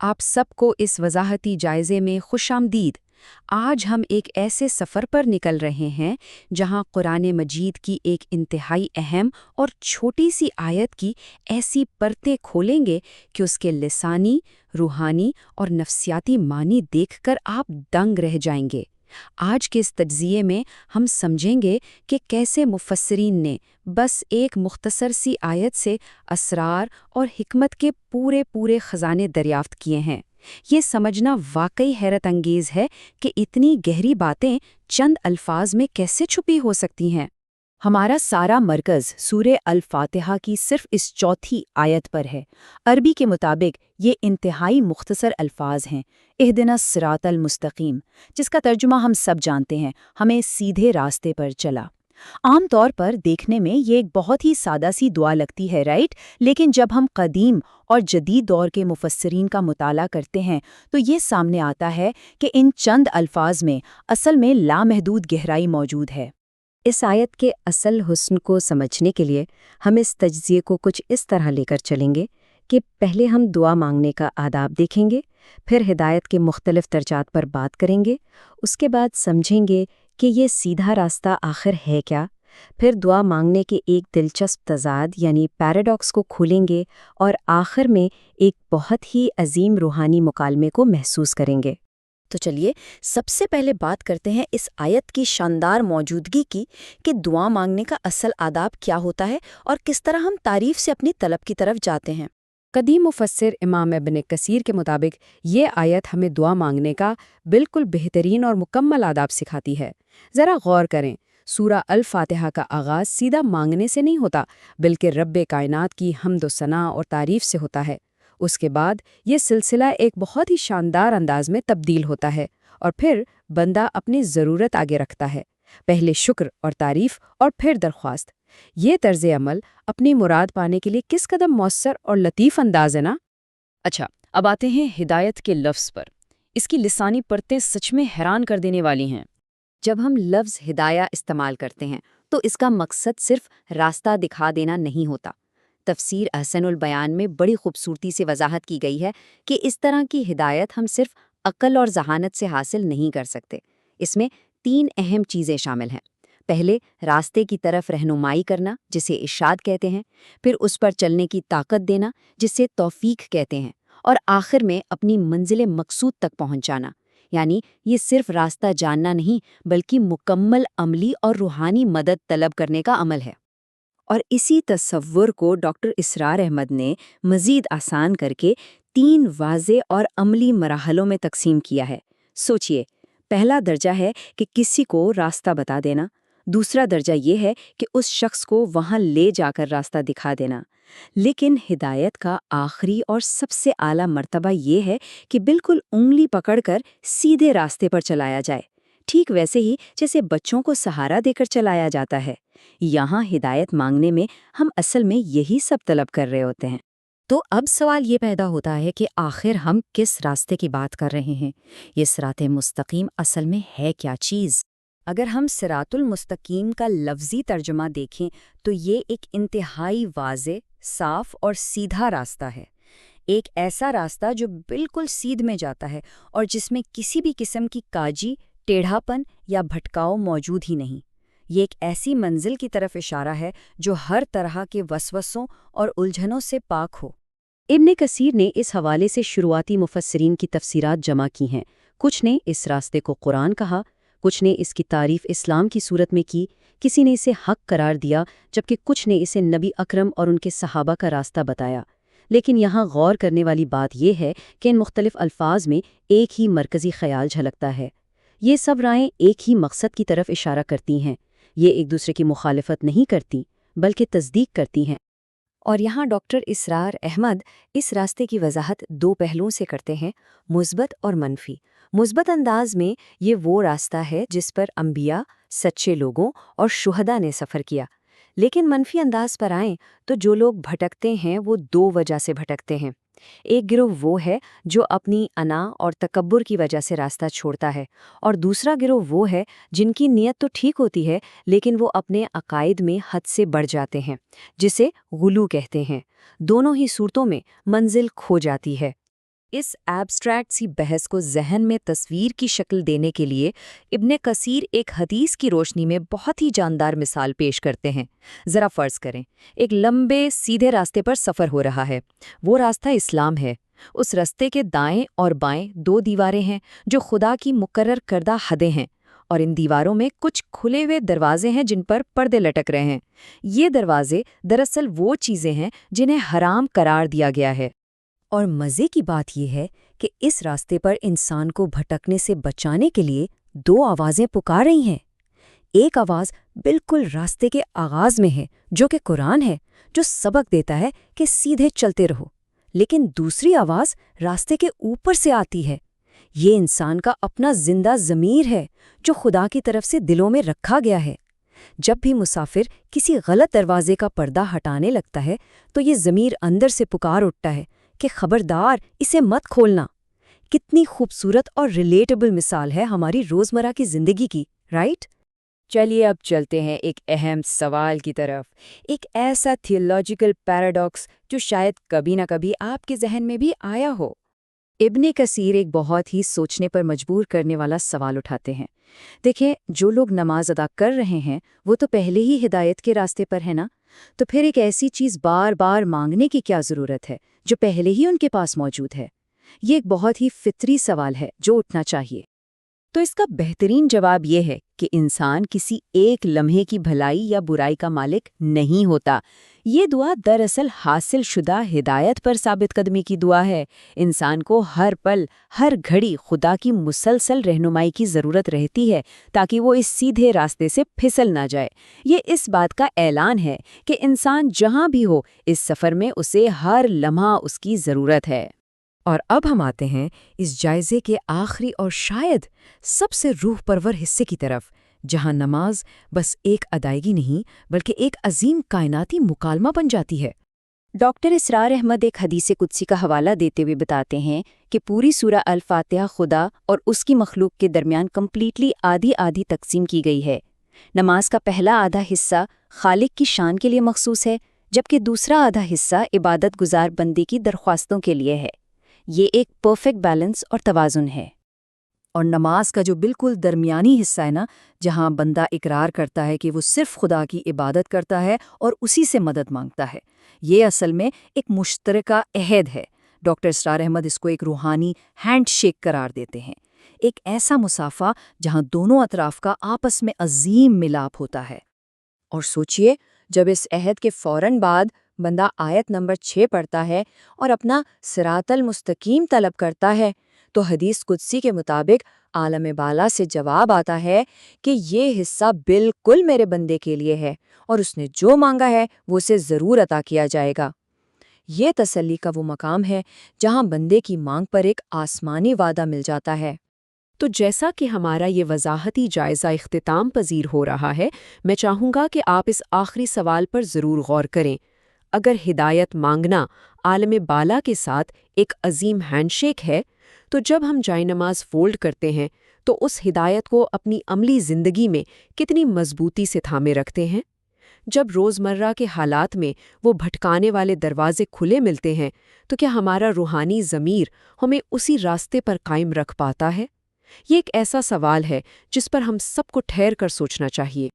आप सबको इस वजाहती जायजे में खुशामदीद। आज हम एक ऐसे सफ़र पर निकल रहे हैं जहां कुरान मजीद की एक इंतहाई अहम और छोटी सी आयत की ऐसी परतें खोलेंगे कि उसके लिसानी, रूहानी और नफ्सियाती मानी देखकर आप दंग रह जाएंगे। आज के इस तज्ज़िये में हम समझेंगे कि कैसे मुफस्सिरीन ने बस एक मुख्तसर सी आयत से असरार और हिकमत के पूरे पूरे ख़जाने दरियाफ्त किए हैं। ये समझना वाकई हैरत अंगेज़ है कि इतनी गहरी बातें चंद अल्फाज में कैसे छुपी हो सकती हैं। हमारा सारा मरकज़ सूरे अल-फातिहा की सिर्फ इस चौथी आयत पर है। अरबी के मुताबिक ये इंतहाई मुख्तसर अल्फाज हैं, इहदिना सिरातल मुस्तकीम, जिसका तर्जुमा हम सब जानते हैं, हमें सीधे रास्ते पर चला। आम तौर पर देखने में ये एक बहुत ही सादा सी दुआ लगती है, राइट? लेकिन जब हम कदीम और जदीद दौर के मुफस्सिरीन का मुताला करते हैं तो ये सामने आता है कि इन चंद अल्फाज में असल में लामहदूद गहराई मौजूद है। इस आयत के असल हुस्न को समझने के लिए हम इस तज्ज़िये को कुछ इस तरह लेकर चलेंगे कि पहले हम दुआ मांगने का आदाब देखेंगे, फिर हिदायत के मुख्तलिफ दर्जात पर बात करेंगे, उसके बाद समझेंगे कि ये सीधा रास्ता आखिर है क्या, फिर दुआ मांगने के एक दिलचस्प तज़ाद यानी पैराडॉक्स को खोलेंगे और आखिर में एक बहुत ही अजीम रूहानी मुकालमे को महसूस करेंगे। तो चलिए सबसे पहले बात करते हैं इस आयत की शानदार मौजूदगी की कि दुआ मांगने का असल आदाब क्या होता है और किस तरह हम तारीफ से अपनी तलब की तरफ जाते हैं। कदीम मुफस्सिर इमाम इब्न कसीर के मुताबिक ये आयत हमें दुआ मांगने का बिल्कुल बेहतरीन और मुकम्मल आदाब सिखाती है। ज़रा गौर करें, सूरा अल-फातिहा का आगाज़ सीधा मांगने से नहीं होता, बल्कि रब्बे कायनात की हम्द व सना और तारीफ से होता है। उसके बाद ये सिलसिला एक बहुत ही शानदार अंदाज में तब्दील होता है और फिर बंदा अपनी ज़रूरत आगे रखता है, पहले शुक्र और तारीफ और फिर दरख्वास्त। ये तर्ज़ अमल अपनी मुराद पाने के लिए किस कदम मौसर और लतीफ़ अंदाज है ना। अच्छा, अब आते हैं हिदायत के लफ्ज़ पर। इसकी लिसानी परतें सच में हैरान कर देने वाली हैं। जब हम लफ्ज़ हिदाया इस्तेमाल करते हैं तो इसका मकसद सिर्फ रास्ता दिखा देना नहीं होता। तफसीर अहसनुल बयान में बड़ी खूबसूरती से वजाहत की गई है कि इस तरह की हिदायत हम सिर्फ अक्ल और जहानत से हासिल नहीं कर सकते। इसमें 3 अहम चीज़ें शामिल हैं। पहले, रास्ते की तरफ रहनुमाई करना, जिसे इरशाद कहते हैं, फिर उस पर चलने की ताकत देना, जिसे तौफीक कहते हैं, और आखिर में अपनी मंजिल मकसूद तक पहुंचाना। यानी ये सिर्फ रास्ता जानना नहीं, बल्कि मुकम्मल अमली और रूहानी मदद तलब करने का अमल है। और इसी तसव्वुर को डॉक्टर इसरार अहमद ने मज़ीद आसान करके 3 वाज़े और अमली मराहलों में तकसीम किया है। सोचिए, पहला दर्जा है कि किसी को रास्ता बता देना, दूसरा दर्जा ये है कि उस शख्स को वहाँ ले जाकर रास्ता दिखा देना, लेकिन हिदायत का आखिरी और सबसे आला मर्तबा ये है कि बिल्कुल उंगली पकड़कर सीधे रास्ते पर चलाया जाए, ठीक वैसे ही जैसे बच्चों को सहारा देकर चलाया जाता है। यहाँ हिदायत मांगने में हम असल में यही सब तलब कर रहे होते हैं। तो अब सवाल ये पैदा होता है कि आखिर हम किस रास्ते की बात कर रहे हैं? ये सिराते मुस्तकीम असल में है क्या चीज़? अगर हम सिरातुल मुस्तकीम का लफ्ज़ी तर्जुमा देखें तो ये एक इंतहाई वाज़े, साफ और सीधा रास्ता है। एक ऐसा रास्ता जो बिल्कुल सीध में जाता है और जिसमें किसी भी किस्म की काजी, टेढ़ापन या भटकाव मौजूद ही नहीं। ये एक ऐसी मंजिल की तरफ इशारा है जो हर तरह के वसवसों और उलझनों से पाक हो। इब्न कसीर ने इस हवाले से शुरुआती मुफस्सिरीन की तफसीरात जमा की हैं। कुछ ने इस रास्ते को कुरान कहा, कुछ ने इसकी तारीफ इस्लाम की सूरत में की, किसी ने इसे हक करार दिया, जबकि कुछ ने इसे नबी अकरम और उनके सहाबा का रास्ता बताया। लेकिन यहाँ गौर करने वाली बात यह है कि इन मुख्तलिफ अल्फाज में एक ही मरकज़ी ख्याल झलकता है। ये सब राहें एक ही मकसद की तरफ इशारा करती हैं। ये एक दूसरे की मुखालिफत नहीं करती, बल्कि तस्दीक करती हैं। और यहाँ डॉक्टर इसरार अहमद इस रास्ते की वजाहत 2 पहलुओं से करते हैं, मुस्बत और मनफी। मुस्बत अंदाज में ये वो रास्ता है जिस पर अंबिया, सच्चे लोगों और शुहदा ने सफ़र किया। लेकिन मनफी अंदाज पर आएँ तो जो लोग भटकते हैं वो 2 वजह से भटकते हैं। एक गिरोह वो है जो अपनी अना और तकब्बुर की वजह से रास्ता छोड़ता है, और दूसरा गिरोह वो है जिनकी नीयत तो ठीक होती है लेकिन वो अपने अकायद में हद से बढ़ जाते हैं, जिसे गुलू कहते हैं। दोनों ही सूरतों में मंजिल खो जाती है। اس ایبسٹریکٹ سی بحث کو ذہن میں تصویر کی شکل دینے کے لیے ابن کثیر ایک حدیث کی روشنی میں بہت ہی جاندار مثال پیش کرتے ہیں۔ ذرا فرض کریں، ایک لمبے سیدھے راستے پر سفر ہو رہا ہے۔ وہ راستہ اسلام ہے۔ اس راستے کے دائیں اور بائیں 2 دیواریں ہیں جو خدا کی مقرر کردہ حدیں ہیں، اور ان دیواروں میں کچھ کھلے ہوئے دروازے ہیں جن پر پردے لٹک رہے ہیں۔ یہ دروازے دراصل وہ چیزیں ہیں جنہیں حرام قرار دیا گیا ہے۔ اور مزے کی بات یہ ہے کہ اس راستے پر انسان کو بھٹکنے سے بچانے کے لیے 2 آوازیں پکار رہی ہیں۔ ایک آواز بالکل راستے کے آغاز میں ہے جو کہ قرآن ہے، جو سبق دیتا ہے کہ سیدھے چلتے رہو، لیکن دوسری آواز راستے کے اوپر سے آتی ہے۔ یہ انسان کا اپنا زندہ ضمیر ہے جو خدا کی طرف سے دلوں میں رکھا گیا ہے۔ جب بھی مسافر کسی غلط دروازے کا پردہ ہٹانے لگتا ہے تو یہ ضمیر اندر سے پکار اٹھتا ہے کہ خبردار، اسے مت کھولنا۔ کتنی خوبصورت اور ریلیٹیبل مثال ہے ہماری روزمرہ کی زندگی کی، رائٹ؟ چلیے اب چلتے ہیں ایک اہم سوال کی طرف، ایک ایسا تھیولوجیکل پیراڈاکس جو شاید کبھی نہ کبھی آپ کے ذہن میں بھی آیا ہو۔ ابن کثیر ایک بہت ہی سوچنے پر مجبور کرنے والا سوال اٹھاتے ہیں۔ دیکھیں، جو لوگ نماز ادا کر رہے ہیں وہ تو پہلے ہی ہدایت کے راستے پر ہے نا، تو پھر ایک ایسی چیز بار بار مانگنے کی کیا ضرورت ہے جو پہلے ہی ان کے پاس موجود ہے؟ یہ ایک بہت ہی فطری سوال ہے جو اٹھنا چاہیے۔ تو اس کا بہترین جواب یہ ہے کہ انسان کسی ایک لمحے کی بھلائی یا برائی کا مالک نہیں ہوتا۔ یہ دعا دراصل حاصل شدہ ہدایت پر ثابت قدمی کی دعا ہے۔ انسان کو ہر پل، ہر گھڑی خدا کی مسلسل رہنمائی کی ضرورت رہتی ہے تاکہ وہ اس سیدھے راستے سے پھسل نہ جائے۔ یہ اس بات کا اعلان ہے کہ انسان جہاں بھی ہو، اس سفر میں اسے ہر لمحہ اس کی ضرورت ہے۔ اور اب ہم آتے ہیں اس جائزے کے آخری اور شاید سب سے روح پرور حصے کی طرف، جہاں نماز بس ایک ادائیگی نہیں بلکہ ایک عظیم کائناتی مکالمہ بن جاتی ہے۔ ڈاکٹر اسرار احمد ایک حدیث قدسی کا حوالہ دیتے ہوئے بتاتے ہیں کہ پوری سورہ الفاتحہ خدا اور اس کی مخلوق کے درمیان کمپلیٹلی آدھی آدھی تقسیم کی گئی ہے۔ نماز کا پہلا آدھا حصہ خالق کی شان کے لیے مخصوص ہے، جبکہ دوسرا آدھا حصہ عبادت گزار بندے کی درخواستوں کے لیے ہے۔ یہ ایک پرفیکٹ بیلنس اور توازن ہے۔ اور نماز کا جو بالکل درمیانی حصہ ہے نا، جہاں بندہ اقرار کرتا ہے کہ وہ صرف خدا کی عبادت کرتا ہے اور اسی سے مدد مانگتا ہے، یہ اصل میں ایک مشترکہ عہد ہے۔ ڈاکٹر اسرار احمد اس کو ایک روحانی ہینڈ شیک قرار دیتے ہیں، ایک ایسا مصافحہ جہاں دونوں اطراف کا آپس میں عظیم ملاپ ہوتا ہے۔ اور سوچئے، جب اس عہد کے فوراً بعد بندہ آیت نمبر 6 پڑھتا ہے اور اپنا صراط المستقیم طلب کرتا ہے، تو حدیث قدسی کے مطابق عالم بالا سے جواب آتا ہے کہ یہ حصہ بالکل میرے بندے کے لیے ہے اور اس نے جو مانگا ہے وہ اسے ضرور عطا کیا جائے گا۔ یہ تسلی کا وہ مقام ہے جہاں بندے کی مانگ پر ایک آسمانی وعدہ مل جاتا ہے۔ تو جیسا کہ ہمارا یہ وضاحتی جائزہ اختتام پذیر ہو رہا ہے، میں چاہوں گا کہ آپ اس آخری سوال پر ضرور غور کریں۔ اگر ہدایت مانگنا عالم بالا کے ساتھ ایک عظیم ہینڈ شیک ہے، تو جب ہم جائے نماز فولڈ کرتے ہیں تو اس ہدایت کو اپنی عملی زندگی میں کتنی مضبوطی سے تھامے رکھتے ہیں؟ جب روزمرہ کے حالات میں وہ بھٹکانے والے دروازے کھلے ملتے ہیں تو کیا ہمارا روحانی ضمیر ہمیں اسی راستے پر قائم رکھ پاتا ہے؟ یہ ایک ایسا سوال ہے جس پر ہم سب کو ٹھہر کر سوچنا چاہیے۔